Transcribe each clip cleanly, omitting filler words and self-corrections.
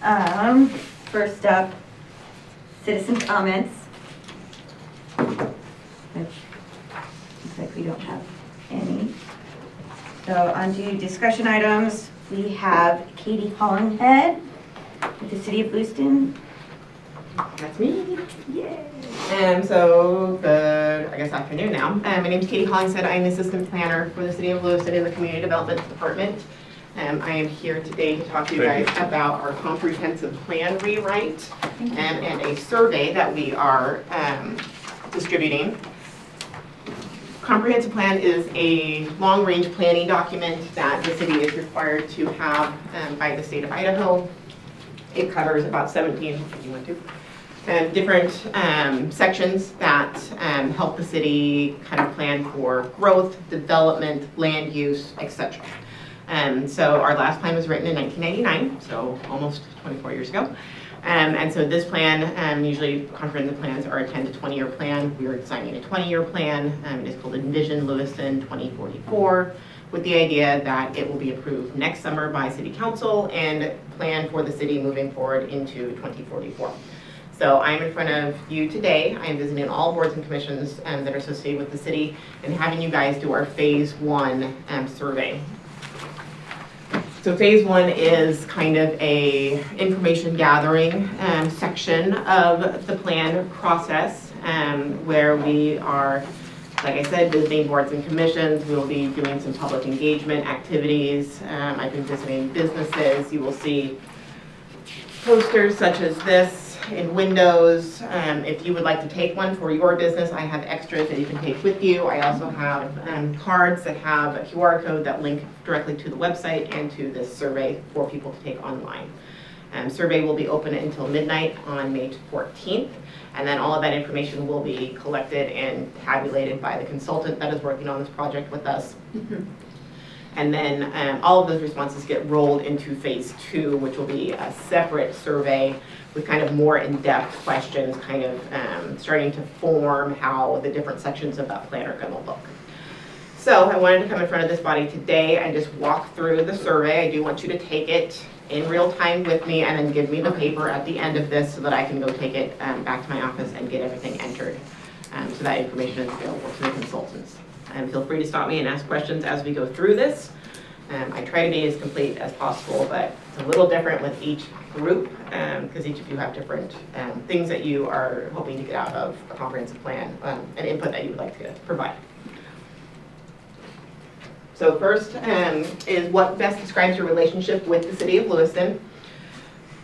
First up, citizen comments. Which looks like we don't have any. So on to discussion items. We have Katie Hollinghead with the City of Lewiston. That's me. Yay. So good, I guess afternoon now. My name is Katie Hollingshead. I'm the assistant planner for the City of Lewiston in the Community Development Department. I am here today to talk to you guys about our comprehensive plan rewrite and a survey that we are distributing. Comprehensive plan is a long-range planning document that the city is required to have by the state of Idaho. It covers about 17, if you want to. Different sections that help the city kind of plan for growth, development, land use, etc. So our last plan was written in 1999, so almost 24 years ago. And so this plan, usually comprehensive plans are a 10 to 20 year plan. We are designing a 20-year plan. It is called Envision Lewiston 2044, with the idea that it will be approved next summer by City Council and planned for the city moving forward into 2044. So I'm in front of you today. I am visiting all boards and commissions that are associated with the city and having you guys do our phase 1 survey. So phase 1 is kind of a information gathering section of the plan process where we are, like I said, visiting boards and commissions. We will be doing some public engagement activities. I've been visiting businesses. You will see posters such as this in windows. If you would like to take one for your business, I have extras that you can take with you. I also have cards that have a QR code that link directly to the website and to this survey for people to take online. Survey will be open until midnight on May 14th, and then all of that information will be collected and tabulated by the consultant that is working on this project with us. And then all of those responses get rolled into phase 2, which will be a separate survey with kind of more in-depth questions, kind of starting to form how the different sections of that plan are going to look. So I wanted to come in front of this body today and just walk through the survey. I do want you to take it in real time with me and then give me the paper at the end of this so that I can go take it back to my office and get everything entered. So that information is available to the consultants. And feel free to stop me and ask questions as we go through this. I try to be as complete as possible, but it's a little different with each group because each of you have different things that you are hoping to get out of a comprehensive plan and input that you would like to provide. So first is what best describes your relationship with the City of Lewiston.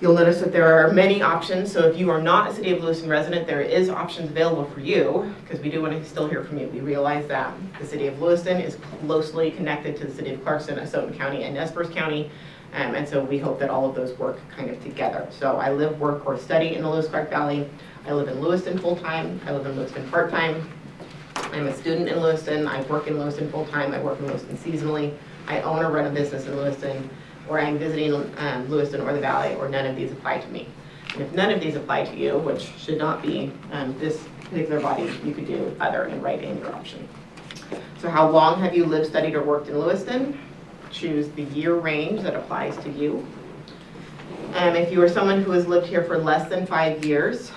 You'll notice that there are many options, so if you are not a City of Lewiston resident, there is options available for you, because we do want to still hear from you. We realize that the City of Lewiston is closely connected to the City of Clarkson, Asotin County, and Nez Perce County, and so we hope that all of those work kind of together. So I live, work, or study in the Lewis-Clark Valley. I live in Lewiston full-time. I live in Lewiston part-time. I'm a student in Lewiston. I work in Lewiston full-time. I work in Lewiston seasonally. I own or run a business in Lewiston, or I'm visiting Lewiston or the Valley, or none of these apply to me. And if none of these apply to you, which should not be this particular body, you could do other and write in your option. So how long have you lived, studied, or worked in Lewiston? Choose the year range that applies to you. If you are someone who has lived here for less than 5 years,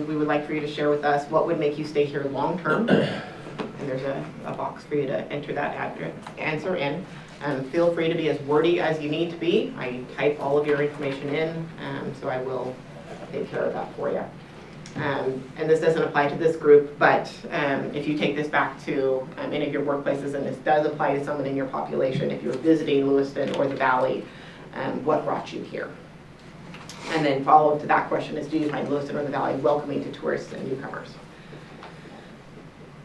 we would like for you to share with us what would make you stay here long term. And there's a box for you to enter that answer in. Feel free to be as wordy as you need to be. I type all of your information in, so I will take care of that for you. And this doesn't apply to this group, but if you take this back to any of your workplaces, and this does apply to someone in your population, if you're visiting Lewiston or the Valley, what brought you here? And then follow up to that question is, do you find Lewiston or the Valley welcoming to tourists and newcomers?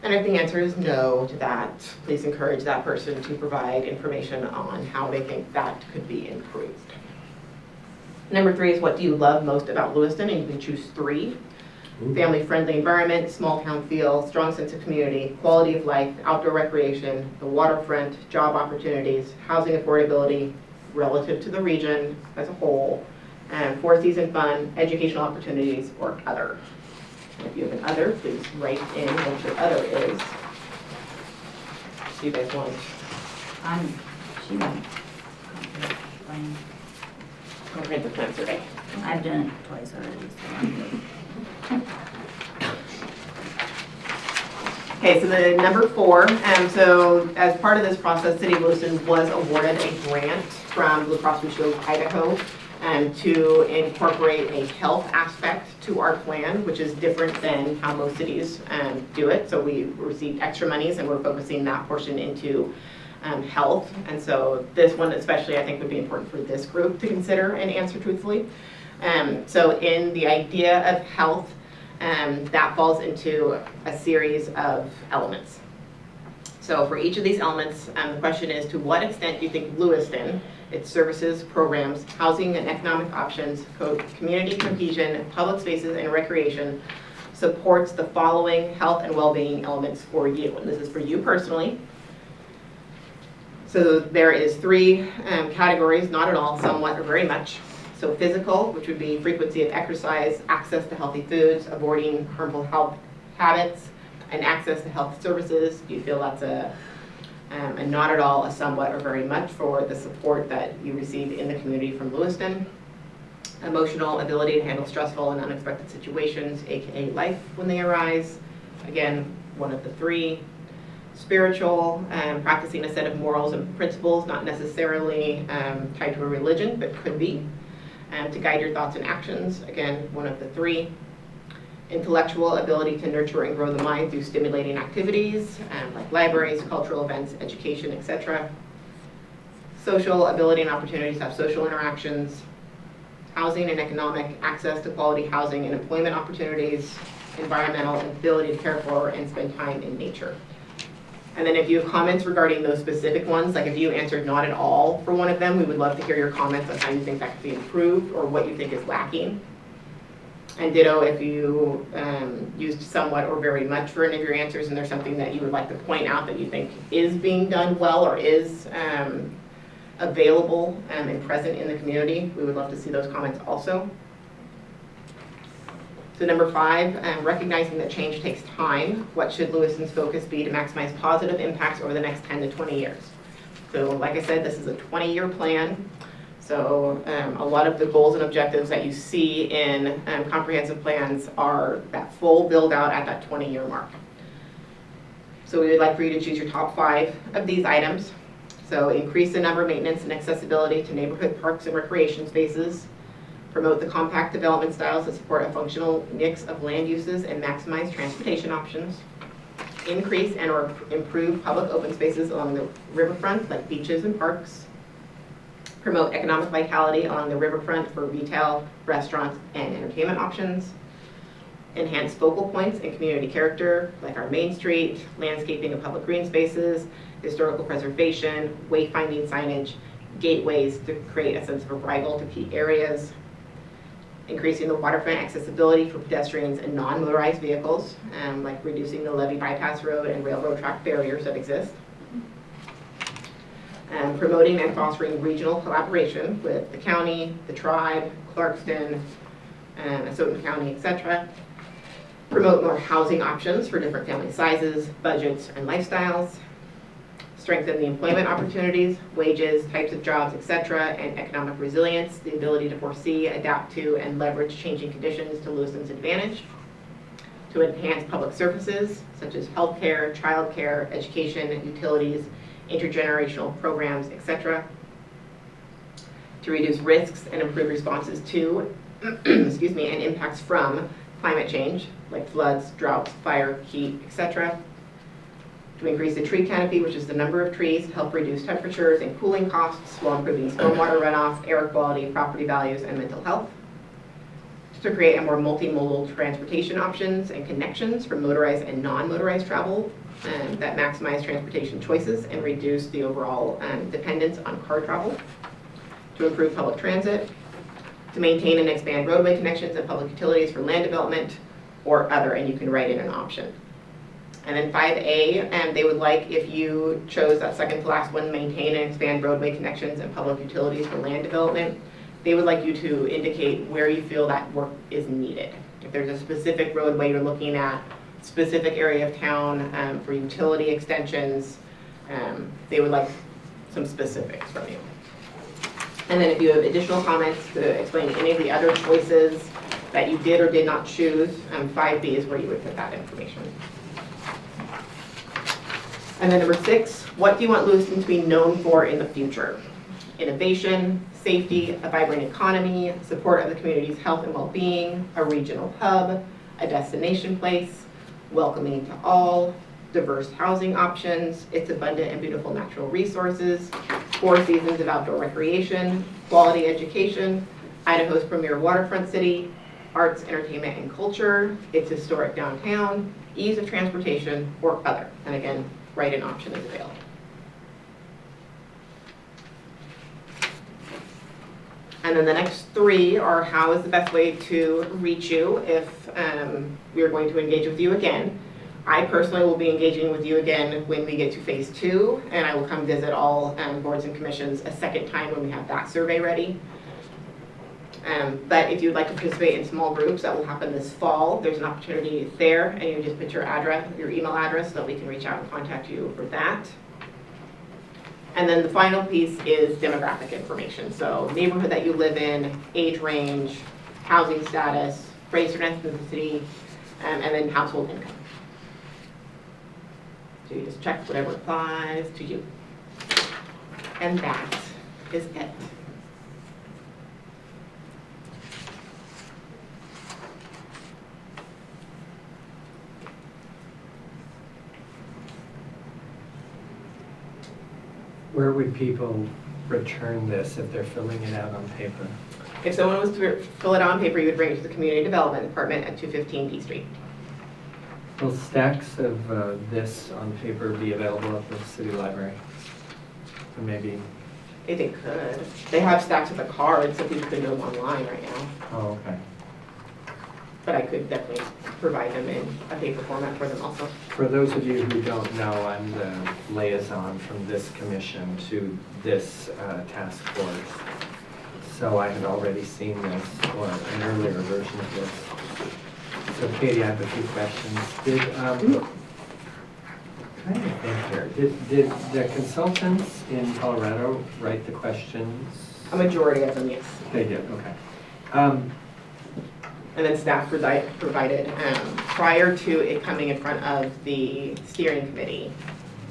And if the answer is no to that, please encourage that person to provide information on how they think that could be improved. Number 3 is, what do you love most about Lewiston? And you can choose 3. Family-friendly environment, small town feel, strong sense of community, quality of life, outdoor recreation, the waterfront, job opportunities, housing affordability relative to the region as a whole, and 4-season fun, educational opportunities, or other. If you have an other, please write in what your other is. Do you guys want? She went. Comprehensive plan survey. I've done it twice already, so I'm good. Okay, so the number 4, so as part of this process, City of Lewiston was awarded a grant from Blue Cross Blue Shield Idaho to incorporate a health aspect to our plan, which is different than how most cities do it. So we received extra monies and we're focusing that portion into health. And so this one especially I think would be important for this group to consider and answer truthfully. So in the idea of health, that falls into a series of elements. So for each of these elements, the question is, to what extent do you think Lewiston, its services, programs, housing and economic options, community cohesion, public spaces and recreation supports the following health and well-being elements for you? And this is for you personally. So there is 3 categories, not at all, somewhat, or very much. So physical, which would be frequency of exercise, access to healthy foods, avoiding harmful health habits, and access to health services. Do you feel that's a not at all, a somewhat, or very much for the support that you receive in the community from Lewiston? Emotional ability to handle stressful and unexpected situations, aka life when they arise. Again, one of the 3. Spiritual, practicing a set of morals and principles, not necessarily tied to a religion, but could be, to guide your thoughts and actions. Again, one of the 3. Intellectual ability to nurture and grow the mind through stimulating activities like libraries, cultural events, education, etc. Social ability and opportunities to have social interactions. Housing and economic access to quality housing and employment opportunities. Environmental ability to care for and spend time in nature. And then if you have comments regarding those specific ones, like if you answered not at all for one of them, we would love to hear your comments on how you think that could be improved or what you think is lacking. And ditto if you used somewhat or very much for any of your answers and there's something that you would like to point out that you think is being done well or is available and present in the community, we would love to see those comments also. So number 5, recognizing that change takes time. What should Lewiston's focus be to maximize positive impacts over the next 10 to 20 years? So like I said, this is a 20-year plan. So a lot of the goals and objectives that you see in comprehensive plans are that full build out at that 20-year mark. So we would like for you to choose your top 5 of these items. So increase the number, maintenance, and accessibility to neighborhood parks and recreation spaces. Promote the compact development styles that support a functional mix of land uses and maximize transportation options. Increase and or improve public open spaces along the riverfront, like beaches and parks. Promote economic vitality along the riverfront for retail, restaurants, and entertainment options. Enhance focal points and community character, like our Main Street, landscaping of public green spaces, historical preservation, wayfinding signage, gateways to create a sense of arrival to key areas. Increasing the waterfront accessibility for pedestrians and non-motorized vehicles, like reducing the levee bypass road and railroad track barriers that exist. Promoting and fostering regional collaboration with the county, the tribe, Clarkston, Asotin County, etc. Promote more housing options for different family sizes, budgets, and lifestyles. Strengthen the employment opportunities, wages, types of jobs, etc., and economic resilience, the ability to foresee, adapt to, and leverage changing conditions to Lewiston's advantage. To enhance public services, such as healthcare, childcare, education, utilities, intergenerational programs, etc. To reduce risks and improve responses to, excuse me, and impacts from climate change, like floods, droughts, fire, heat, etc. To increase the tree canopy, which is the number of trees, to help reduce temperatures and cooling costs while improving stormwater runoff, air quality, property values, and mental health. To create a more multimodal transportation options and connections for motorized and non-motorized travel that maximize transportation choices and reduce the overall dependence on car travel. To improve public transit. To maintain and expand roadway connections and public utilities for land development or other, and you can write in an option. And then 5A, they would like, if you chose that second to last one, maintain and expand roadway connections and public utilities for land development, they would like you to indicate where you feel that work is needed. If there's a specific roadway you're looking at, specific area of town for utility extensions, they would like some specifics from you. And then if you have additional comments to explain any of the other choices that you did or did not choose, 5B is where you would put that information. And then number 6, what do you want Lewiston to be known for in the future? Innovation, safety, a vibrant economy, support of the community's health and well-being, a regional hub, a destination place, welcoming to all, diverse housing options, its abundant and beautiful natural resources, 4 seasons of outdoor recreation, quality education, Idaho's premier waterfront city, arts, entertainment, and culture, its historic downtown, ease of transportation, or other. And again, write-in option is available. And then the next 3 are how is the best way to reach you if we are going to engage with you again. I personally will be engaging with you again when we get to phase 2, and I will come visit all boards and commissions a second time when we have that survey ready. But if you'd like to participate in small groups, that will happen this fall. There's an opportunity there, and you just put your address, your email address, so that we can reach out and contact you for that. And then the final piece is demographic information. So neighborhood that you live in, age range, housing status, race or ethnicity, and then household income. So you just check whatever applies to you. And that is it. Where would people return this if they're filling it out on paper? If someone was to fill it out on paper, you would bring it to the Community Development Department at 215 D Street. Will stacks of this on paper be available at the city library? Or maybe, If they could. They have stacks of the cards, so people can do them online right now. oh, okay. But I could definitely provide them in a paper format for them also. For those of you who don't know, I'm the liaison from this commission to this task force. So I had already seen this, or an earlier version of this. So Katie, I have a few questions. Trying to think here. Did the consultants in Colorado write the questions? A majority of them, yes. They did, okay. And then staff provided, prior to it coming in front of the steering committee,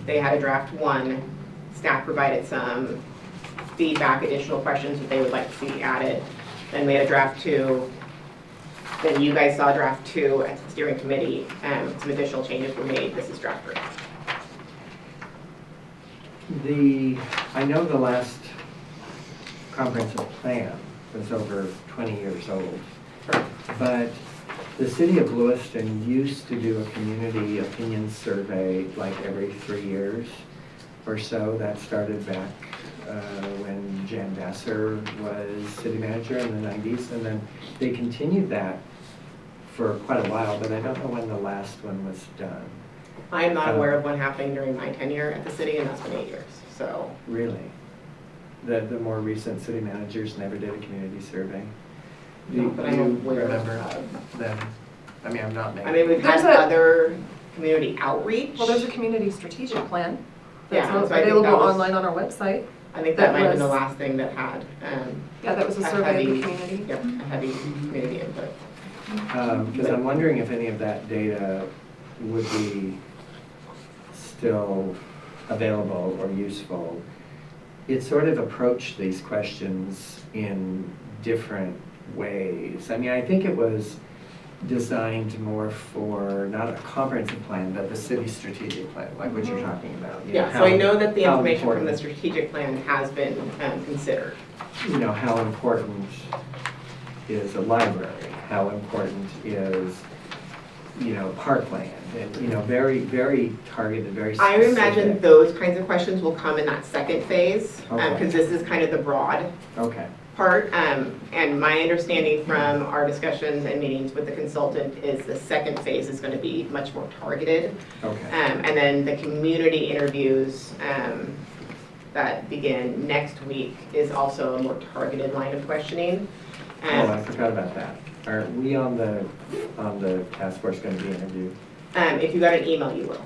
they had a draft 1. Staff provided some feedback, additional questions that they would like to see added. Then we had a draft 2. Then you guys saw draft 2 at the steering committee. Some additional changes were made. This is draft 3. I know the last comprehensive plan was over 20 years old. But the city of Lewiston used to do a community opinion survey like every 3 years or so. That started back when Jan Vassar was city manager in the 90s, and then they continued that for quite a while, but I don't know when the last one was done. I am not aware of one happening during my tenure at the city, and that's been 8 years, so. Really? The more recent city managers never did a community survey? Do But I'm you aware remember of. them? I mean, I'm not making. I mean, we've had There's a- other community outreach. Well, there's a community strategic plan Yeah, that's so I think available that was- online on our website. I think that that might have been the was- last thing that had, Yeah, that was a a survey of heavy- the community. yep, a heavy community input. Because I'm wondering if any of that data would be still available or useful. It sort of approached these questions in different ways. I mean, I think it was designed more for not a comprehensive plan, but the city strategic plan, like what you're talking about. You know, Yeah, so I know that the how information from the important- strategic plan has been considered. You know, how important is a library? How important is, you know, parkland? And, you know, very, very targeted, very I specific. imagine those kinds of questions will come in that second phase, Okay. because this is kind of the broad Okay, part. And my understanding from our discussions and meetings with the consultant is the second phase is going to be much more targeted. okay. And then the community interviews that begin next week is also a more targeted line of questioning. Oh, I forgot about that. Are we on the task force going to be interviewed? If you got an email, you will.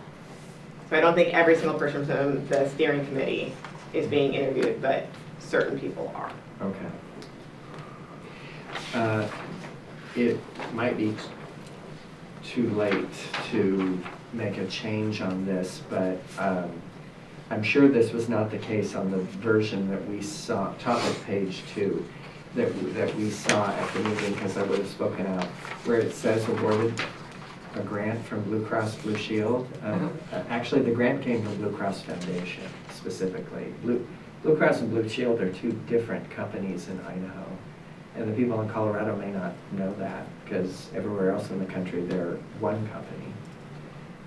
So I don't think every single person from the steering committee is being interviewed, but certain people are. Okay. It might be too late to make a change on this, but I'm sure this was not the case on the version that we saw, top of page 2, that we saw at the meeting, because I would have spoken out, where it says awarded a grant from Blue Cross Blue Shield. Actually, the grant came from Blue Cross Foundation specifically. Blue Cross and Blue Shield are two different companies in Idaho. And the people in Colorado may not know that, because everywhere else in the country, they're one company.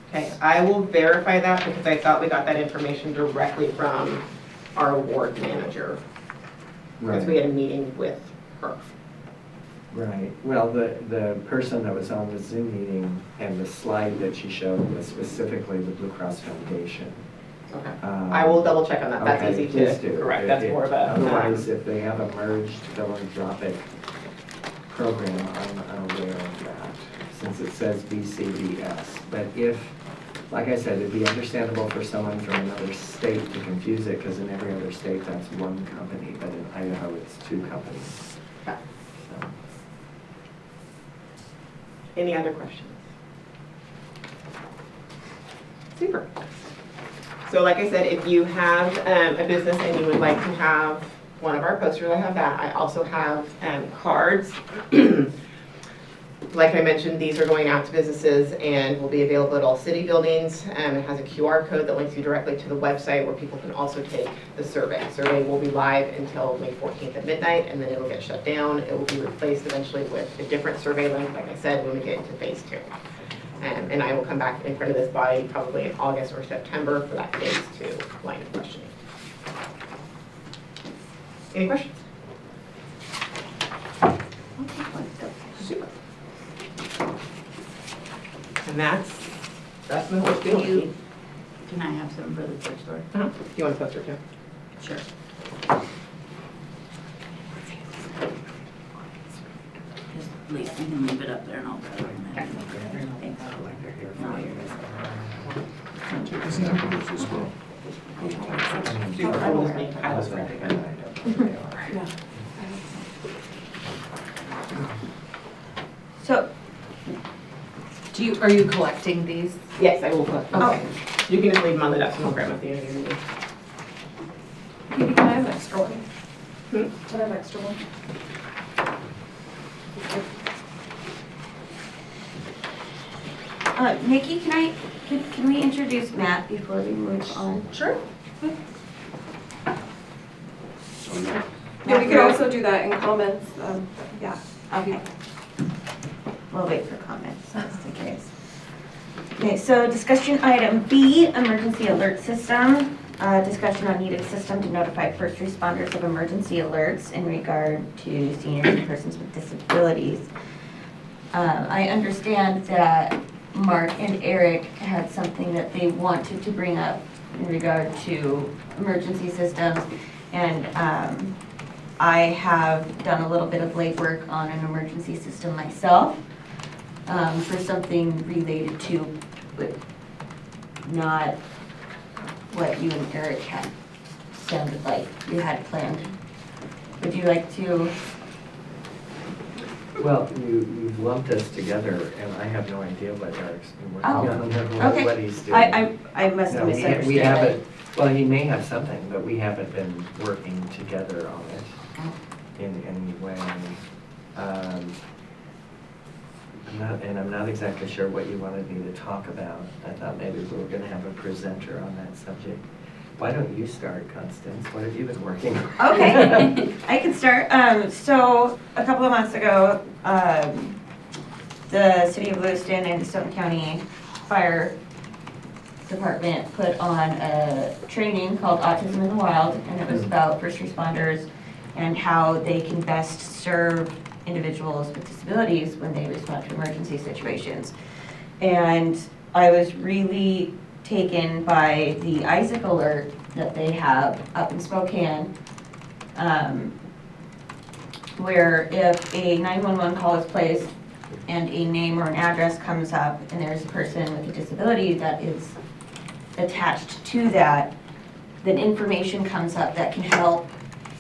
Okay, I will verify that because I thought we got that information directly from our award manager. Because we had a meeting with her. Right. Well, the person that was on the Zoom meeting and the slide that she showed was specifically the Blue Cross Foundation. Okay. I will double check on that. That's Okay, easy please to do. correct. That's more of a. Otherwise, if they have a merged philanthropic program, I'm unaware of that, since it says BCBS. But if, like I said, it'd be understandable for someone from another state to confuse it, because in every other state, that's one company, but in Idaho, it's two companies. Okay. So. Any other questions? Super. So like I said, if you have a business and you would like to have one of our posters, I have that. I also have cards. Like I mentioned, these are going out to businesses and will be available at all city buildings. It has a QR code that links you directly to the website where people can also take the survey. The survey will be live until May 14th at midnight, and then it'll get shut down. It will be replaced eventually with a different survey link, like I said, when we get into phase 2. And I will come back in front of this body probably in August or September for that phase 2 line of questioning. Any questions? Super. And that's the whole spiel. Can I have some for the thrift store? Do you want a poster too? Sure. Just leave, you can leave it up there and I'll cover it. Okay. Thanks. No, you're good. Super. I will just make Kyla's print again. So, Are you collecting these? Yes, I will put. Okay. You can just leave them on the desk and we'll grab them at the end of your meeting. Maybe can I have an extra one? Hmm? Can I have an extra one? Nikki, can we introduce Matt before we move on? Sure. Yeah, we could also do that in comments, yeah. Okay. We'll wait for comments, just in case. Okay, so discussion item B, emergency alert system. Discussion on needed system to notify first responders of emergency alerts in regard to seniors and persons with disabilities. I understand that Mark and Eric had something that they wanted to bring up in regard to emergency systems. And I have done a little bit of legwork on an emergency system myself for something related to, but not what you and Eric had sounded like you had planned. Would you like to? Well, you've lumped us together, and I have no idea what Eric's been working Oh, on, okay. what he's doing. I must have No, misunderstood. we haven't, well, he may have something, but we haven't been working together on it in any way. I'm not exactly sure what you wanted me to talk about. I thought maybe we were gonna have a presenter on that subject. Why don't you start, Constance? What have you been working on? Okay, I can start. So a couple of months ago, the City of Lewiston and Stoughton County Fire Department put on a training called Autism in the Wild, and it was about first responders and how they can best serve individuals with disabilities when they respond to emergency situations. And I was really taken by the Isaac alert that they have up in Spokane, where if a 911 call is placed and a name or an address comes up and there's a person with a disability that is attached to that, then information comes up that can help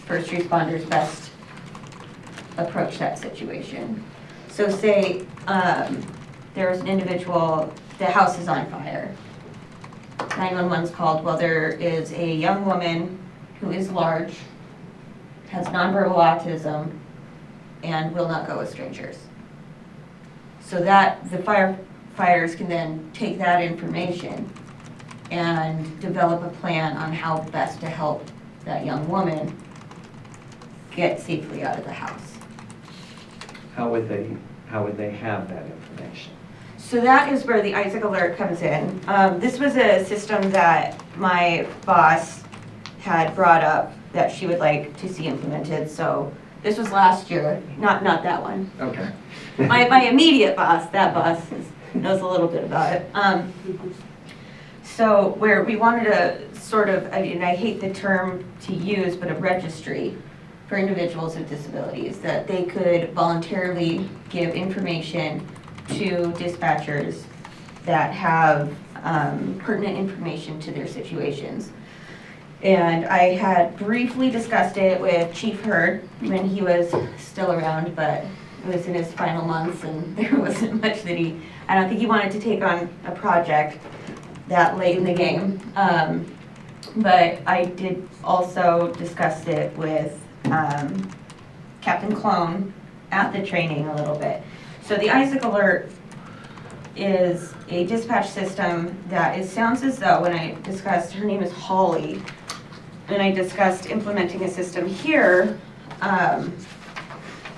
first responders best approach that situation. So say there was an individual, the house is on fire. 911's called. Well, there is a young woman who is large, has nonverbal autism, and will not go with strangers. So that the firefighters can then take that information and develop a plan on how best to help that young woman get safely out of the house. How would they have that information? So that is where the Isaac Alert comes in. This was a system that my boss had brought up that she would like to see implemented. So this was last year, not that one. Okay. My immediate boss, that boss knows a little bit about it. So where we wanted a sort of, I mean, I hate the term to use, but a registry for individuals with disabilities, that they could voluntarily give information to dispatchers that have pertinent information to their situations. And I had briefly discussed it with Chief Hurd when he was still around, but it was in his final months and there wasn't much that I don't think he wanted to take on a project that late in the game. But I did also discuss it with Captain Clone at the training a little bit. So the Isaac Alert is a dispatch system that it sounds as though when I discussed, her name is Holly, and I discussed implementing a system here,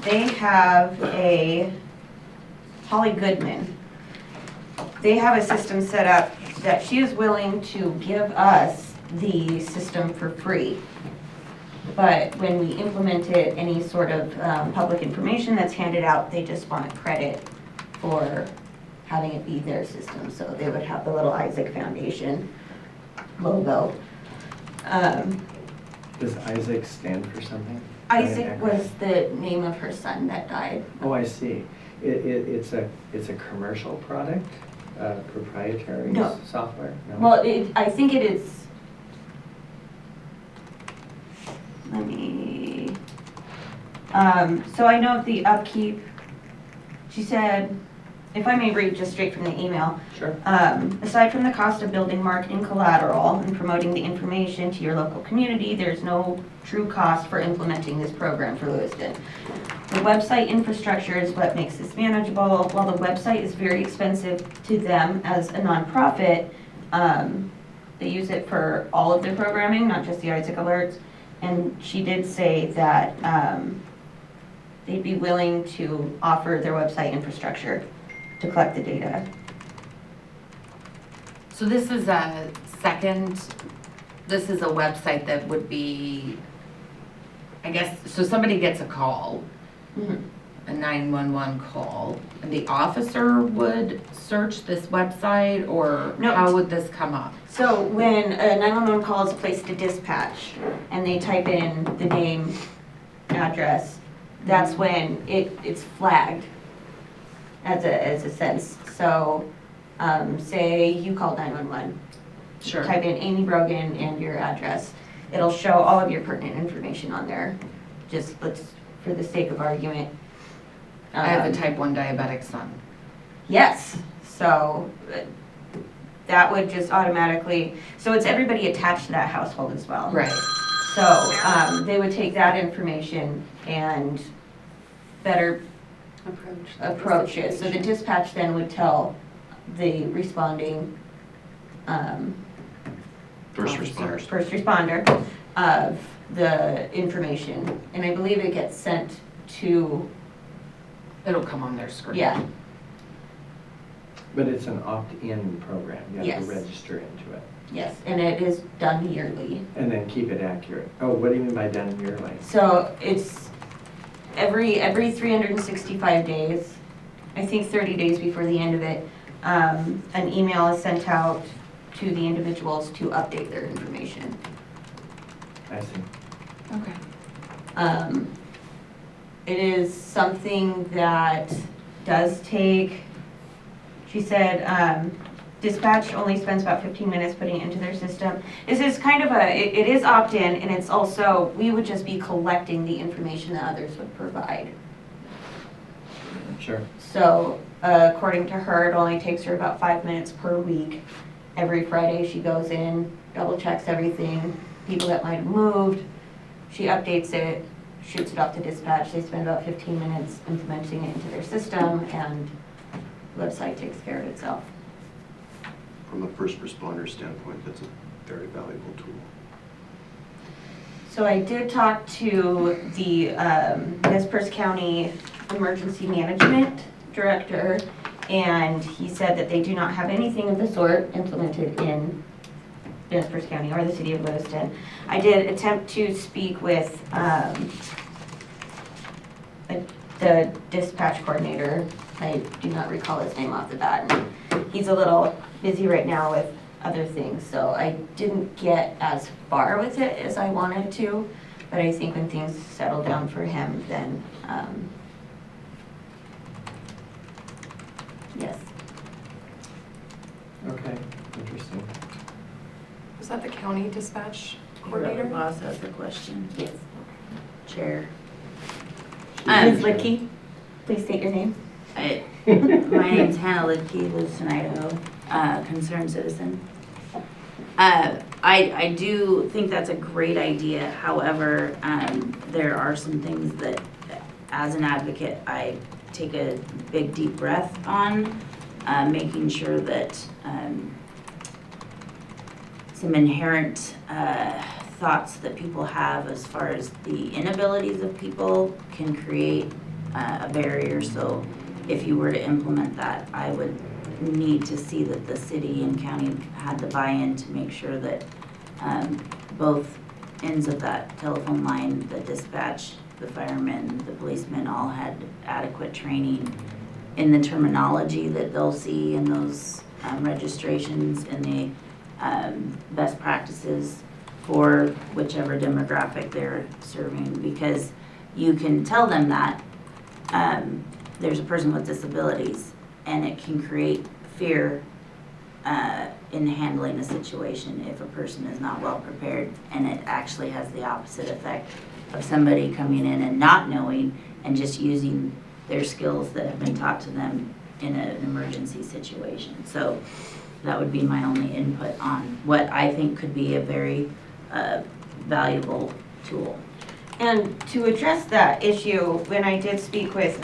they have Holly Goodman. They have a system set up that she is willing to give us the system for free. But when we implement it, any sort of public information that's handed out, they just want credit for having it be their system. So they would have the little Isaac Foundation logo. Does Isaac stand for something? Isaac was the name of her son that died. Oh, I see. It's a commercial product, proprietary No. software? No? Well, I think it is, let me, so I know the upkeep, she said, if I may read just straight from the email, Sure. aside from the cost of building marketing collateral and promoting the information to your local community, there's no true cost for implementing this program for Lewiston. The website infrastructure is what makes this manageable. While the website is very expensive to them as a nonprofit, they use it for all of their programming, not just the Isaac Alerts. And she did say that they'd be willing to offer their website infrastructure to collect the data. So this is a website that would be, I guess, so somebody gets a call, a 911 call, and the officer would search this website, or No. how would this come up? So when a 911 call is placed to dispatch and they type in the name, address, that's when it's flagged as a sense. So say you called 911, Sure. type in Amy Brogan and your address. It'll show all of your pertinent information on there. Just for the sake of argument. I have a type 1 diabetic son. Yes, so that would just automatically, so it's everybody attached to that household as well. Right. So they would take that information and better approach it. So the dispatch then would tell the responding First officer, responders. first responder of the information. And I believe it gets sent to, It'll come on their screen. yeah, But it's an opt-in program. You have Yes. to register into it. yes, and it is done yearly. And then keep it accurate. Oh, what do you mean by done yearly? So it's every 365 days, I think 30 days before the end of it, an email is sent out to the individuals to update their information. I see. Okay. It is something that does take, she said, Dispatch only spends about 15 minutes putting it into their system. This is kind of it is opt-in, and it's also, we would just be collecting the information that others would provide. Sure. So according to her, it only takes her about 5 minutes per week. Every Friday she goes in, double checks everything, people that might have moved. She updates it, shoots it off to dispatch. They spend about 15 minutes implementing it into their system, and the website takes care of itself. From a first responder standpoint, that's a very valuable tool. So I did talk to the Nez Perce County Emergency Management Director, and he said that they do not have anything of the sort implemented in Nez Perce County or the city of Lewiston. I did attempt to speak with the dispatch coordinator. I do not recall his name off the bat. And he's a little busy right now with other things, so I didn't get as far with it as I wanted to, but I think when things settle down for him, then, yes. Okay, interesting. Was that the county dispatch Your other coordinator? boss has a question. Yes. Chair. Ms. Lickey, please state your name. My name's Hannah Lidke, Lewiston, Idaho, concerned citizen. I do think that's a great idea. However, there are some things that, as an advocate, I take a big deep breath on, making sure that some inherent thoughts that people have as far as the inabilities of people can create a barrier. So if you were to implement that, I would need to see that the city and county had the buy-in to make sure that both ends of that telephone line, the dispatch, the firemen, the policemen, all had adequate training in the terminology that they'll see in those registrations and the best practices for whichever demographic they're serving, because you can tell them that there's a person with disabilities, and it can create fear in handling a situation if a person is not well prepared, and it actually has the opposite effect of somebody coming in and not knowing and just using their skills that have been taught to them in an emergency situation. So that would be my only input on what I think could be a very valuable tool. And to address that issue, when I did speak with,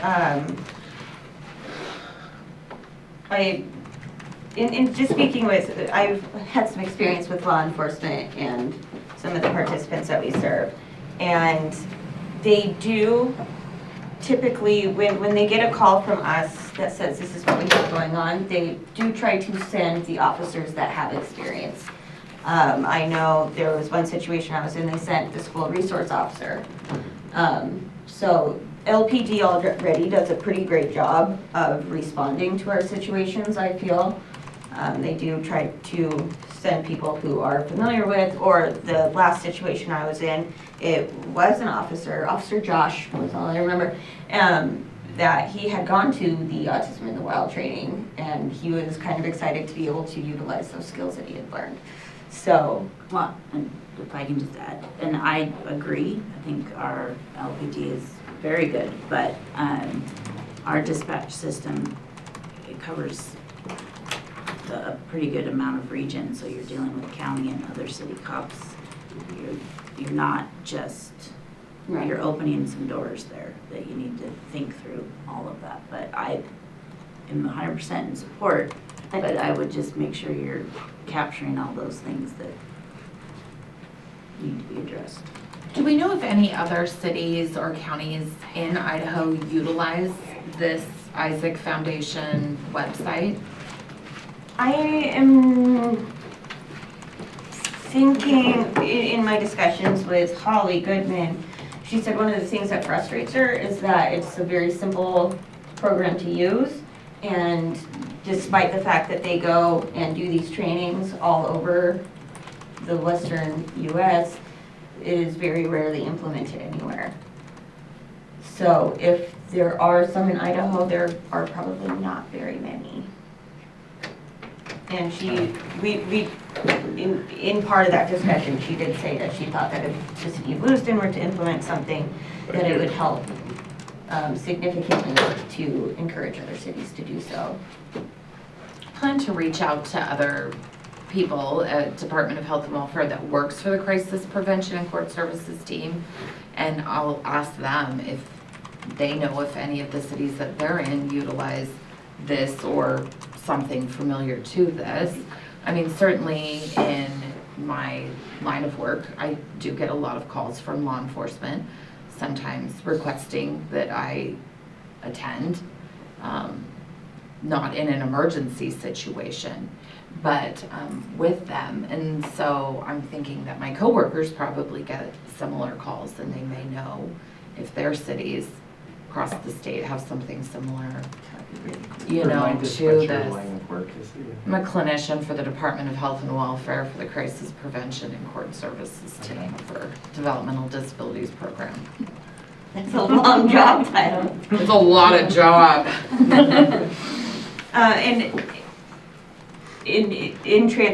in just speaking with, I've had some experience with law enforcement and some of the participants that we serve. And they do typically, when they get a call from us that says this is what we have going on, they do try to send the officers that have experience. I know there was one situation I was in, they sent the school resource officer. So LPD already does a pretty great job of responding to our situations, I feel. They do try to send people who are familiar with, or the last situation I was in, it was an officer, Officer Josh was all I remember, that he had gone to the Autism in the Wild training, and he was kind of excited to be able to utilize those skills that he had learned. So, Well, and if I can just add, and I agree, I think our LPD is very good, but our dispatch system, it covers a pretty good amount of region, so you're dealing with county and other city cops. You're not just, Right. you're opening some doors there that you need to think through all of that. But I am 100% in support, but I would just make sure you're capturing all those things that need to be addressed. Do we know if any other cities or counties in Idaho utilize this Isaac Foundation website? I am thinking, in my discussions with Holly Goodman, she said one of the things that frustrates her is that it's a very simple program to use, and despite the fact that they go and do these trainings all over the western US, it is very rarely implemented anywhere. So if there are some in Idaho, there are probably not very many. And in part of that discussion, she did say that she thought that if the city of Lewiston were to implement something, that it would help significantly to encourage other cities to do so. Plan to reach out to other people at Department of Health and Welfare that works for the Crisis Prevention and Court Services team, and I'll ask them if they know if any of the cities that they're in utilize this or something familiar to this. I mean, certainly in my line of work, I do get a lot of calls from law enforcement, sometimes requesting that I attend, not in an emergency situation, but with them. And so I'm thinking that my coworkers probably get similar calls, and they may know if their cities across the state have something similar, you know, Remind us to what your this. line of work is. I'm a clinician for the Department of Health and Welfare for the Crisis Prevention and Court Services team for Developmental Disabilities Program. That's a long job title. It's a lot of job. And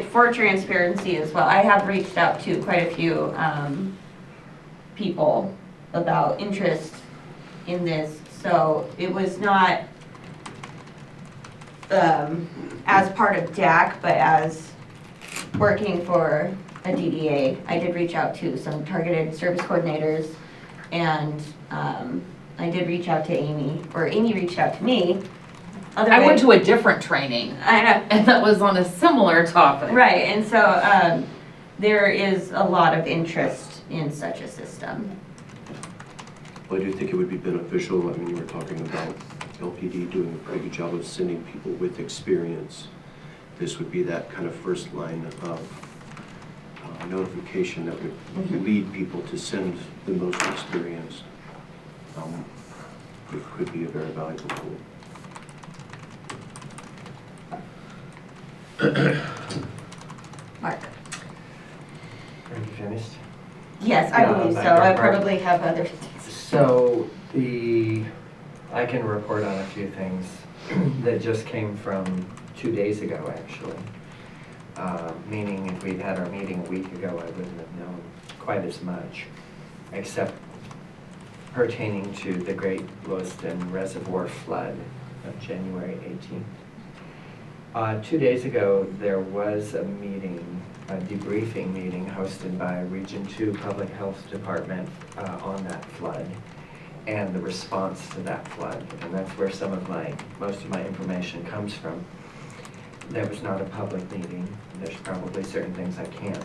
for transparency as well, I have reached out to quite a few people about interest in this. So it was not as part of DAC, but as working for a DDA, I did reach out to some targeted service coordinators, and I did reach out to Amy, or Amy reached out to me. I went to a different training, I know. and that was on a similar topic. Right, and so there is a lot of interest in such a system. Well, I do think it would be beneficial. I mean, you were talking about LPD doing a pretty good job of sending people with experience. This would be that kind of first line of notification that would lead people to send the most experienced. It could be a very valuable tool. Mark? Are you finished? Yes, I Yeah, believe so. I got I part. probably have other. So I can report on a few things that just came from 2 days ago, actually. Meaning if we'd had our meeting a week ago, I wouldn't have known quite as much, except pertaining to the Great Lewiston Reservoir flood of January 18th. 2 days ago, there was a meeting, a debriefing meeting hosted by Region 2 Public Health Department on that flood and the response to that flood. And that's where most of my information comes from. There was not a public meeting. There's probably certain things I can't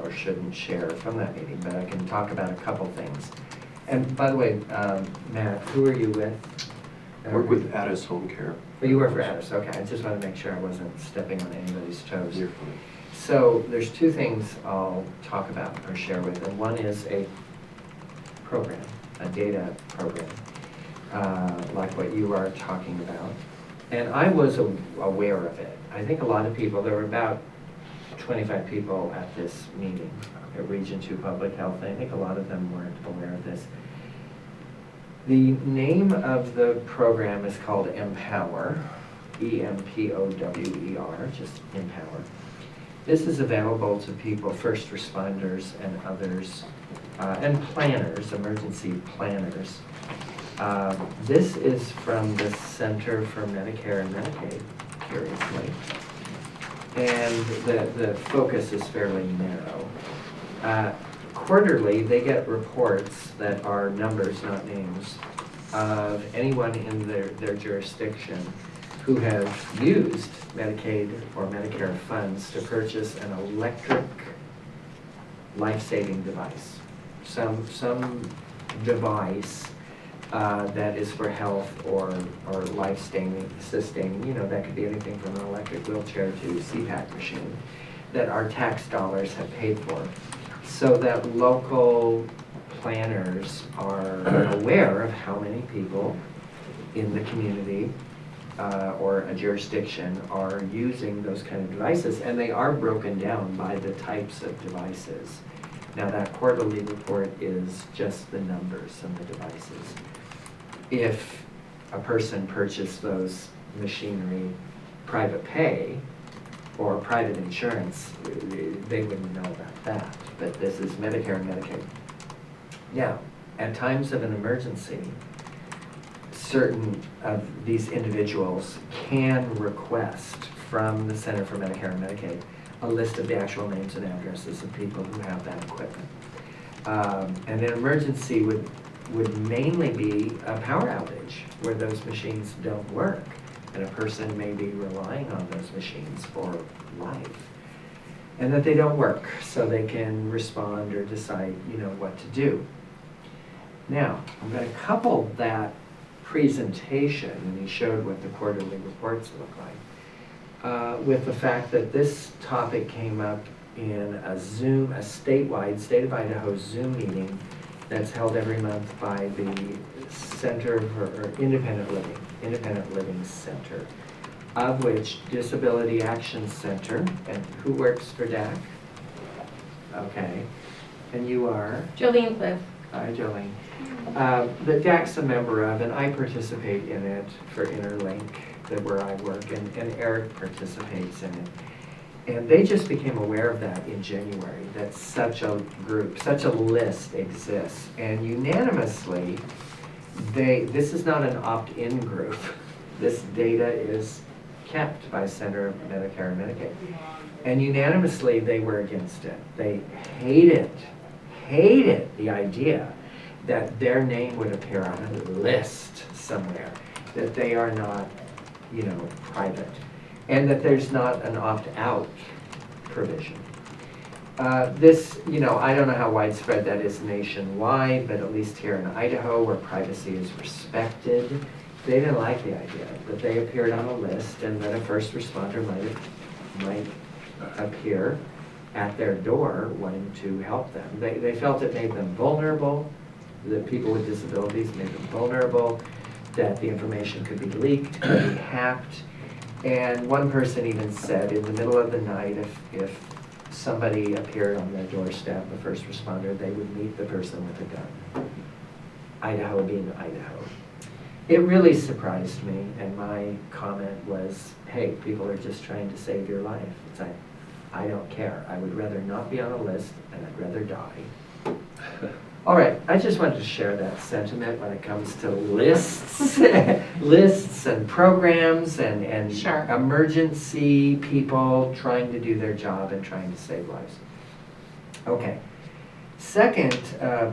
or shouldn't share from that meeting, but I can talk about a couple things. And by the way, Matt, who are you with? I work with Addis Home Care. Oh, you work for Addis, okay. I just want to make sure I wasn't stepping on anybody's toes. You're fine. So there's two things I'll talk about or share with, and one is a program, a data program, like what you are talking about. And I was aware of it. I think a lot of people, there were about 25 people at this meeting at Region 2 Public Health. I think a lot of them weren't aware of this. The name of the program is called Empower, E-M-P-O-W-E-R, just Empower. This is available to people, first responders and others, and planners, emergency planners. This is from the Center for Medicare and Medicaid, curiously. And the focus is fairly narrow. Quarterly, they get reports that are numbers, not names, of anyone in their jurisdiction who have used Medicaid or Medicare funds to purchase an electric life-saving device. Some device that is for health or life-sustaining, you know, that could be anything from an electric wheelchair to CPAP machine, that our tax dollars have paid for. So that local planners are aware of how many people in the community or a jurisdiction are using those kind of devices, and they are broken down by the types of devices. Now that quarterly report is just the numbers of the devices. If a person purchased those machinery private pay, or private insurance, they wouldn't know about that. But this is Medicare and Medicaid. Now, at times of an emergency, certain of these individuals can request from the Center for Medicare and Medicaid a list of the actual names and addresses of people who have that equipment. And an emergency would mainly be a power outage where those machines don't work, and a person may be relying on those machines for life, and that they don't work, so they can respond or decide, what to do. Now, I'm going to couple that presentation, and he showed what the quarterly reports look like, with the fact that this topic came up in a statewide, State of Idaho Zoom meeting that's held every month by the Center for Independent Living Center, of which Disability Action Center, and who works for DAC? Okay, and you are? Jolene Cliff. Hi, Jolene. The DAC's a member of, and I participate in it for Interlink, where I work, and Eric participates in it. And they just became aware of that in January, that such a group, such a list exists. And unanimously, this is not an opt-in group. This data is kept by Center for Medicare and Medicaid. And unanimously, they were against it. They hated the idea that their name would appear on a list somewhere, that they are not, private, and that there's not an opt-out provision. This, I don't know how widespread that is nationwide, but at least here in Idaho, where privacy is respected, they didn't like the idea that they appeared on a list and that a first responder might appear at their door wanting to help them. They felt it made them vulnerable, that people with disabilities made them vulnerable, that the information could be leaked, could be hacked. And one person even said in the middle of the night, if somebody appeared on their doorstep, a first responder, they would meet the person with a gun. Idaho being Idaho. It really surprised me, and my comment was, hey, people are just trying to save your life. It's like, I don't care. I would rather not be on a list, and I'd rather die. All right, I just wanted to share that sentiment when it comes to lists, lists and programs and Sure. emergency people trying to do their job and trying to save lives. Okay. Second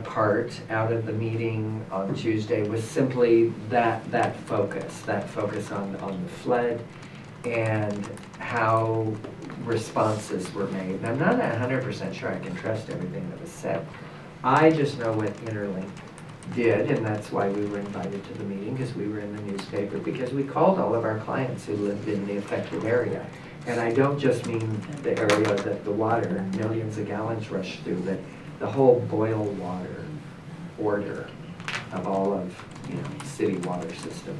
part out of the meeting on Tuesday was simply that focus on the flood and how responses were made. And I'm not 100% sure I can trust everything that was said. I just know what Interlink did, and that's why we were invited to the meeting, because we were in the newspaper, because we called all of our clients who lived in the affected area. And I don't just mean the area that the water, millions of gallons rushed through, but the whole boil water order of all of city water system.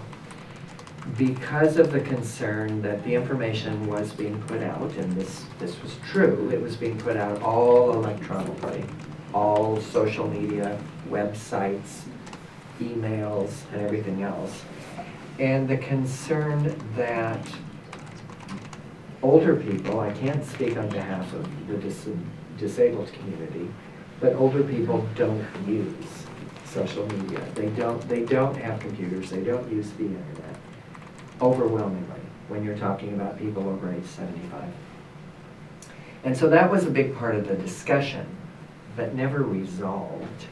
Because of the concern that the information was being put out, and this was true, it was being put out all electronically, all social media, websites, emails, and everything else. And the concern that older people, I can't speak on behalf of the disabled community, but older people don't use social media. They don't have computers, they don't use the internet, overwhelmingly, when you're talking about people over age 75. And so that was a big part of the discussion, but never resolved.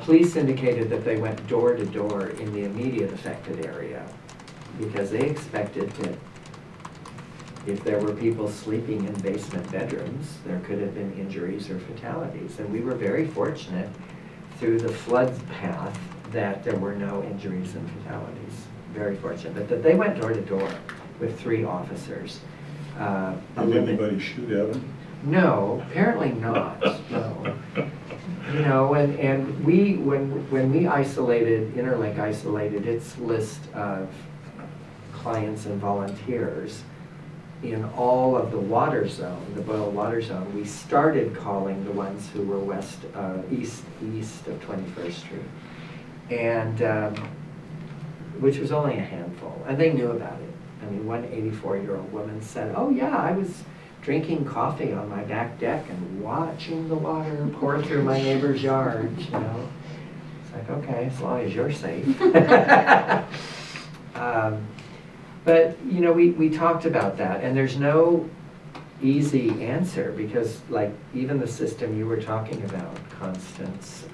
Police indicated that they went door to door in the immediate affected area because they expected that if there were people sleeping in basement bedrooms, there could have been injuries or fatalities. And we were very fortunate through the flood path that there were no injuries and fatalities. Very fortunate. But that they went door to door with 3 officers. Did anybody shoot at them? No, apparently not, no. And we, when we isolated, Interlink isolated its list of clients and volunteers in all of the water zone, the boil water zone, we started calling the ones who were east of 21st Street. And, which was only a handful, and they knew about it. mean, one 84-year-old woman said, oh yeah, I was drinking coffee on my back deck and watching the water pour through my neighbor's yard, you know. It's like, okay, as long as you're safe. But, you know, we talked about that, and there's no easy answer, because like even the system you were talking about, Constance,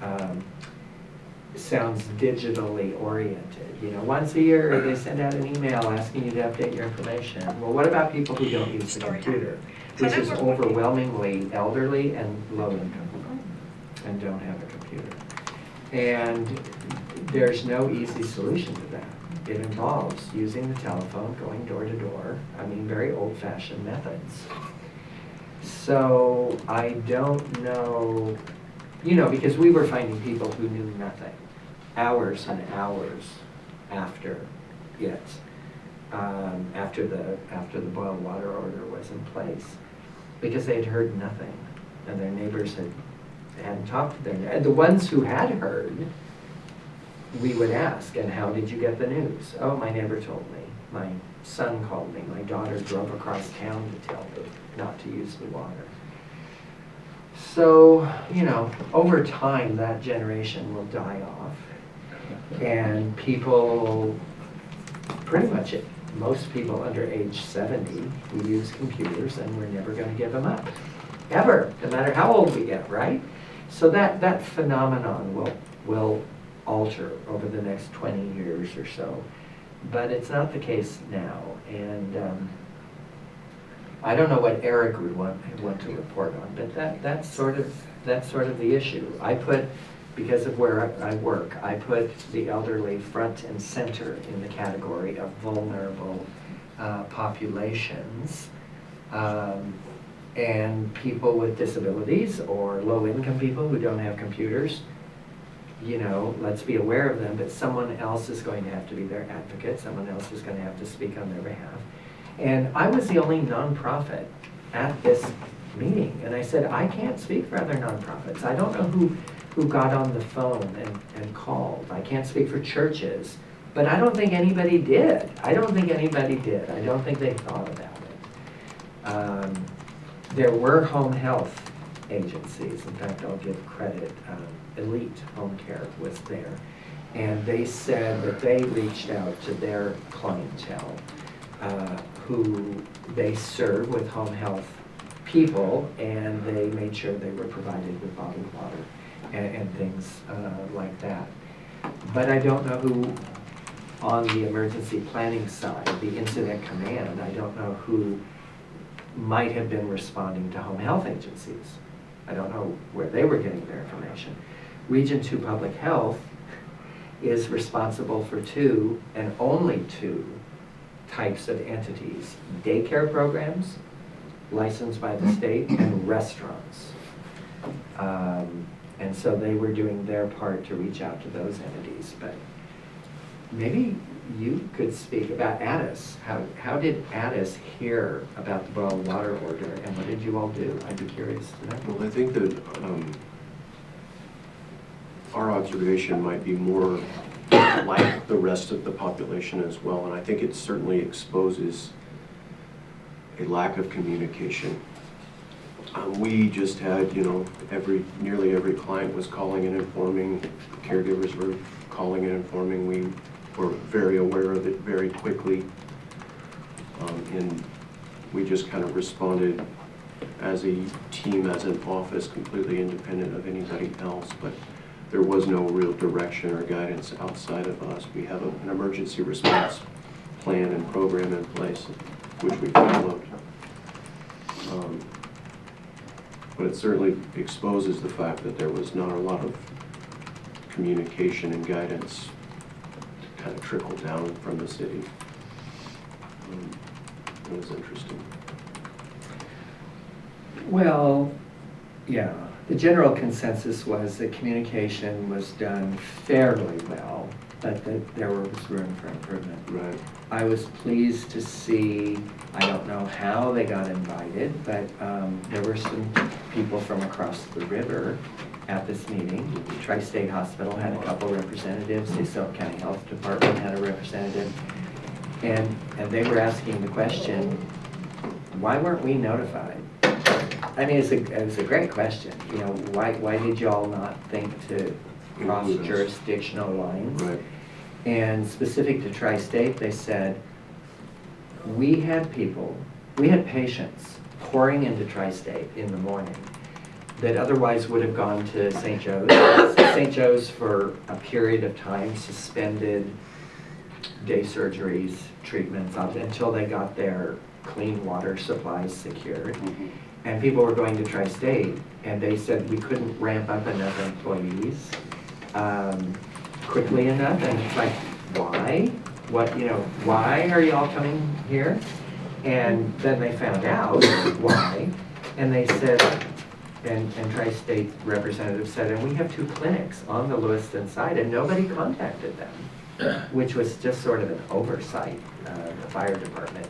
sounds digitally oriented. You know, once a year they send out an email asking you to update your information. Well, what about people who don't use the computer, which is overwhelmingly elderly and low income and don't have a computer? And there's no easy solution to that. It involves using the telephone, going door to door, I mean, very old-fashioned methods. So I don't know, you know, because we were finding people who knew nothing, hours and hours after it, after the boil water order was in place, because they had heard nothing, and their neighbors hadn't talked to them. And the ones who had heard, we would ask, and how did you get the news? Oh, my neighbor told me. My son called me. My daughter drove across town to tell me not to use the water. So, you know, over time, that generation will die off. And people, pretty much most people under age 70 who use computers, and we're never going to give them up. Ever, no matter how old we get, right? So that phenomenon will alter over the next 20 years or so. But it's not the case now. And I don't know what Eric would want to report on, but that's sort of the issue. I put, because of where I work, I put the elderly front and center in the category of vulnerable populations. And people with disabilities or low-income people who don't have computers, you know, let's be aware of them, but someone else is going to have to be their advocate, someone else is going to have to speak on their behalf. And I was the only nonprofit at this meeting, and I said, I can't speak for other nonprofits. I don't know who got on the phone and called. I can't speak for churches, but I don't think anybody did. I don't think they thought about it. There were home health agencies. In fact, I'll give credit. Elite Home Care was there. And they said that they reached out to their clientele who they serve with home health people, and they made sure they were provided with bottled water and things like that. But I don't know who on the emergency planning side, the incident command, I don't know who might have been responding to home health agencies. I don't know where they were getting their information. Region 2 Public Health is responsible for 2 and only 2 types of entities: daycare programs, licensed by the state, and restaurants. And so they were doing their part to reach out to those entities. But maybe you could speak about Addis. How did Addis hear about the boiled water order, and what did you all do? I'd be curious to know. Well, I think that our observation might be more like the rest of the population as well, and I think it certainly exposes a lack of communication. We just had, you know, nearly every client was calling and informing, caregivers were calling and informing. We were very aware of it very quickly, and we just kind of responded as a team, as an office, completely independent of anybody else. But there was no real direction or guidance outside of us. We have an emergency response plan and program in place, which we followed. But it certainly exposes the fact that there was not a lot of communication and guidance to kind of trickle down from the city. It was interesting. Well, yeah, the general consensus was that communication was done fairly well, but that there was room for improvement. Right. I was pleased to see, I don't know how they got invited, but there were some people from across the river at this meeting. Tri-State Hospital had a couple representatives, the Soap County Health Department had a representative, And they were asking the question, why weren't we notified? I mean, it's a great question. You know, why did y'all not think to cross Include us. jurisdictional lines? Right. And specific to Tri-State, they said, we had patients pouring into Tri-State in the morning that otherwise would have gone to St. Joe's. St. Joe's for a period of time suspended day surgeries, treatments until they got their clean water supplies secured. Mhm. And people were going to Tri-State, and they said we couldn't ramp up enough employees quickly enough. And it's like, why? Why are y'all coming here? And then they found out why, and they said, and Tri-State representative said, and we have 2 clinics on the Lewiston side, and nobody contacted them, which was just sort of an oversight. The fire department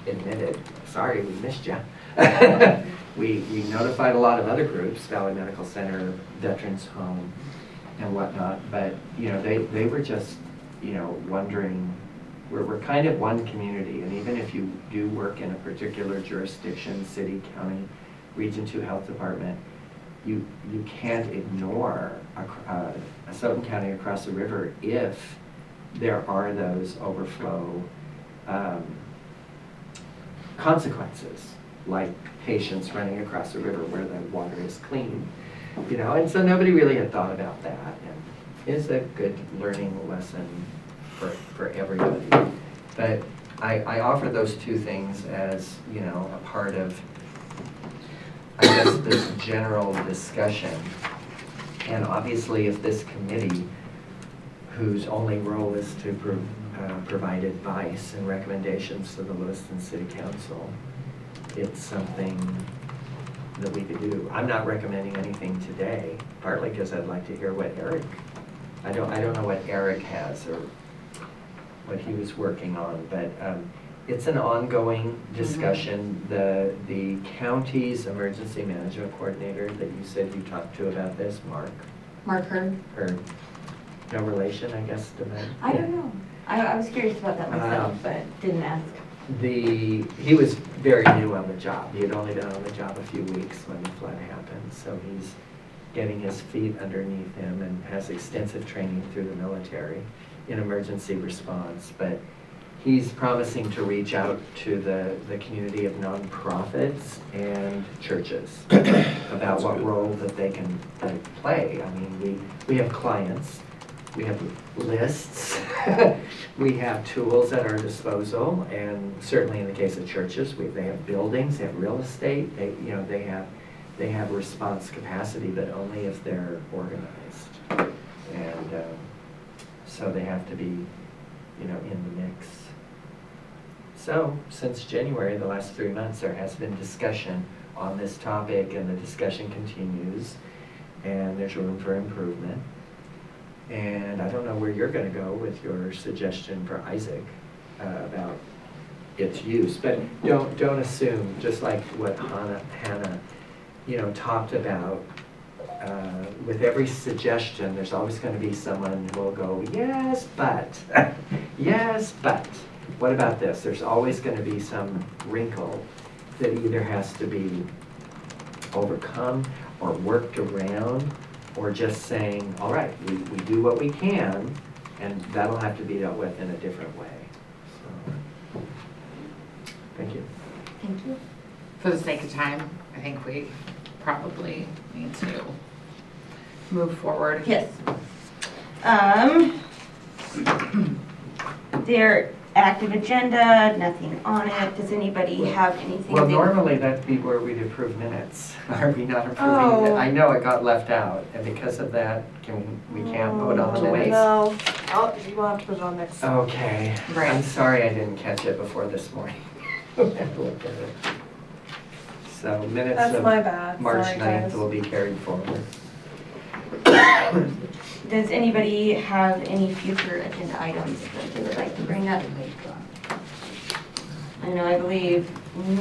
admitted, sorry, we missed you. We notified a lot of other groups, Valley Medical Center, Veterans Home, and whatnot, but, they were just, wondering, we're kind of one community, and even if you do work in a particular jurisdiction, city, county, Region 2 Health Department, you can't ignore Soton County across the river if there are those overflow consequences, like patients running across the river where the water is clean, and so nobody really had thought about that, and it's a good learning lesson for everybody. But I offer those 2 things as, a part of, I guess, this general discussion. And obviously, if this committee, whose only role is to provide advice and recommendations to the Lewiston City Council, it's something that we could do. I'm not recommending anything today, partly because I'd like to hear what Eric, I don't know what Eric has or what he was working on, but it's an ongoing discussion. The county's emergency management coordinator that you said you talked to about this, Mark Heard? Heard. No relation, I guess, to that? I don't know. I was curious about that myself, but didn't ask. He was very new on the job. He had only been on the job a few weeks when the flood happened, so he's getting his feet underneath him and has extensive training through the military in emergency response. But he's promising to reach out to the community of nonprofits and churches about what role that they can play. I mean, we have clients, we have lists, we have tools at our disposal, and certainly in the case of churches, they have buildings, they have real estate, they have response capacity, but only if they're organized. And so they have to be, in the mix. So, since January, the last 3 months, there has been discussion on this topic, and the discussion continues, and there's room for improvement. And I don't know where you're going to go with your suggestion for Isaac about its use, but don't assume, just like what Hannah, talked about. With every suggestion, there's always going to be someone who will go, yes, but, yes, but. What about this? There's always going to be some wrinkle that either has to be overcome or worked around, or just saying, all right, we do what we can, and that'll have to be dealt with in a different way. So, thank you. Thank you. For the sake of time, I think we probably need to move forward. Yes. Their active agenda, nothing on it. Does anybody have anything? Well, normally that'd be where we'd approve minutes. Are we not approving? Oh. I know it got left out, and because of that, we can't vote on the minutes? No, we'll have to put it on next. Okay. Right. I'm sorry I didn't catch it before this morning. We'll have to look at it. So minutes That's of my bad. March Sorry, 9th guys. will be carried forward. Does anybody have any future agenda items that they would like to bring up? I believe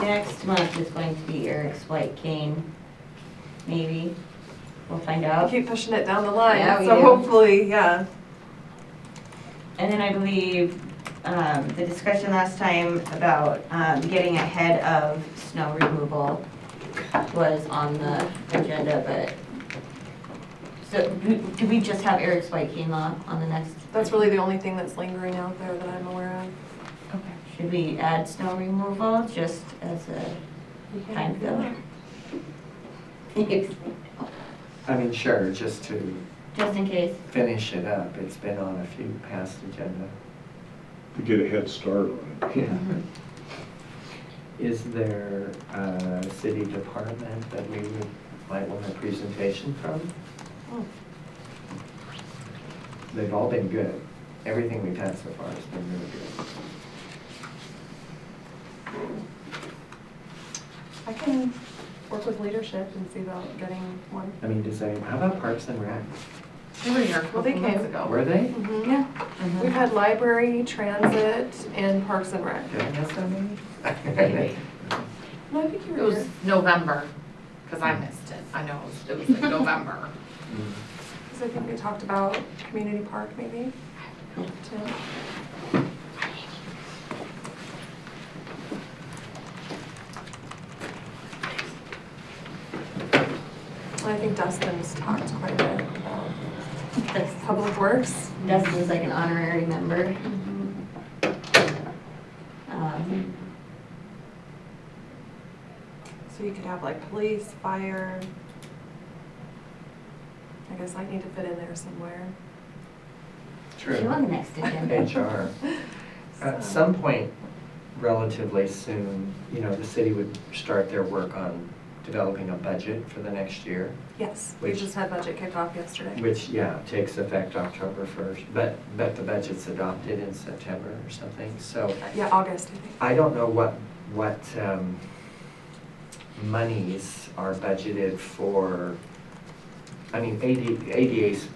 next month is going to be Eric's White Cane, maybe. We'll find I out. keep pushing it down the line, Yeah, we so do. hopefully, yeah. And then I believe The discussion last time about getting ahead of snow removal was on the agenda, but, so do we just have Eric's White Law on the next? That's really the only thing that's lingering out there that I'm aware of. Okay. Should we add snow removal just as a time filler? I mean, sure, just to Just in case. finish it up, it's been on a few past agenda. To get a head start on it. Yeah. Is there a city department that we might want a presentation from? Oh. They've all been good. Everything we've had so far has been really good. I can work with leadership and see about getting one. I mean, how about Parks and Rec? They were here a couple Well, they months came. ago. Were they? Mhm. Yeah. We've had library, transit, and parks and rec. Did I miss that maybe? No, I think you It were was here. November, because I missed it. I know, it was like November. Mm. Because I think we talked about community park maybe. Too. I think Dustin's talked quite a bit about public works. Dustin's like an honorary member. So you could have like police, fire. I guess I need to fit in there somewhere. You on the next agenda. HR. At some point, relatively soon, the city would start their work on developing a budget for the next year, Yes, we Which- just had budget kicked off yesterday. which, yeah, takes effect October 1st. But the budget's adopted in September or something, so Yeah, August, I think. I don't know what monies are budgeted for. I mean, ADA's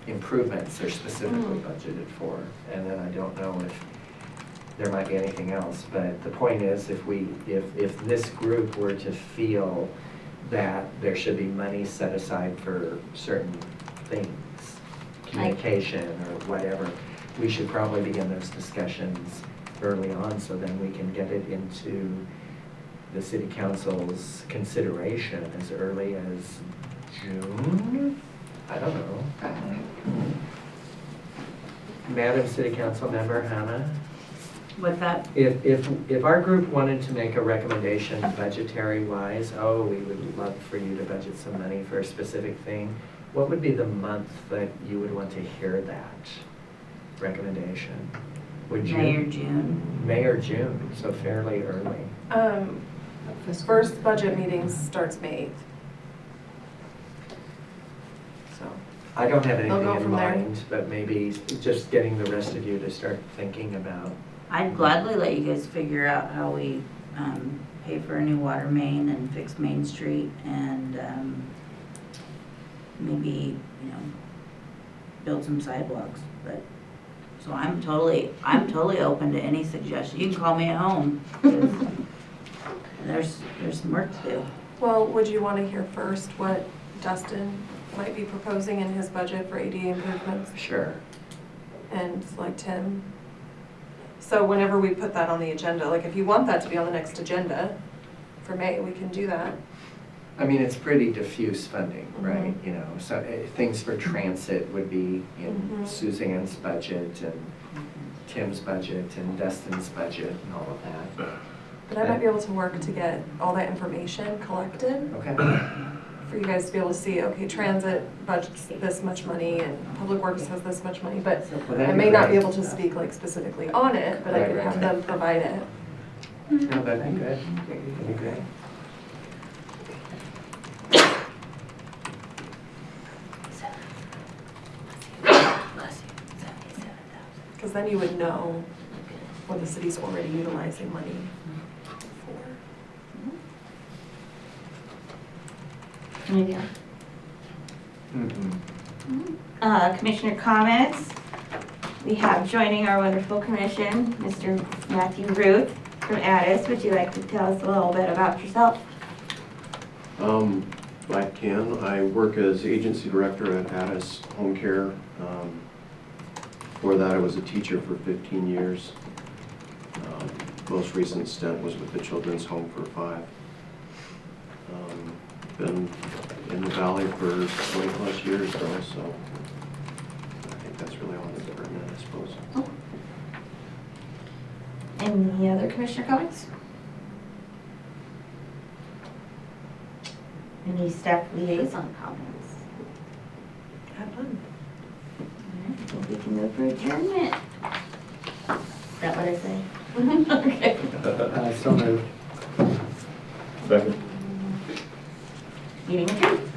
improvements are specifically budgeted for, and then I don't know if there might be anything else. But the point is, if this group were to feel that there should be money set aside for certain things, communication or whatever, we should probably begin those discussions early on, so then we can get it into the city council's consideration as early as June? I don't know. Madam City Council Member Hannah, With that, if our group wanted to make a recommendation budgetary wise, we would love for you to budget some money for a specific thing, what would be the month that you would want to hear that recommendation? Would you? May or June. May or June, so fairly early. First budget meeting starts May 8th. So, I don't have They'll go anything in from there. mind, but maybe just getting the rest of you to start thinking about. I'd gladly let you guys figure out how we pay for a new water main and fix Main Street and maybe, build some sidewalks, but, so I'm totally open to any suggestion. You can call me at home, 'cause there's some work to do. well, would you want to hear first what Dustin might be proposing in his budget for ADA improvements Sure. and like Tim? So whenever we put that on the agenda, like if you want that to be on the next agenda for May, we can do that. I mean, it's pretty diffuse funding, right? Mhm. So things for transit would be in Mhm. Suzanne's budget and Tim's budget and Dustin's budget and all of that. But I might be able to work to get all that information collected Okay. for you guys to be able to see, okay, transit budgets this much money and public works has this much money, but Well, I that'd may be not be great. able to speak like specifically on it, but I Right, could right, have right. them provide it. No, that'd be good. That'd be great. Because then you would know what the city's already utilizing money for. Anything else? Mm-mm. Commissioner comments. We have joining our wonderful commission, Mr. Matthew Ruth from Addis. Would you like to tell us a little bit about yourself? I can. I work as agency director at Addis Home Care. Before that, I was a teacher for 15 years. Most recent stint was with the Children's Home for 5. Been in the valley for 20-plus years though, so I think that's really all that's pertinent, I suppose. Any other commissioner comments? Any staff liaison comments? Have fun. Alright, I think we can go for adjournment. Is that what I say? Okay. So moved. Second. Meeting adjourned.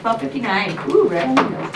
12:59. Ooh, right on the nose.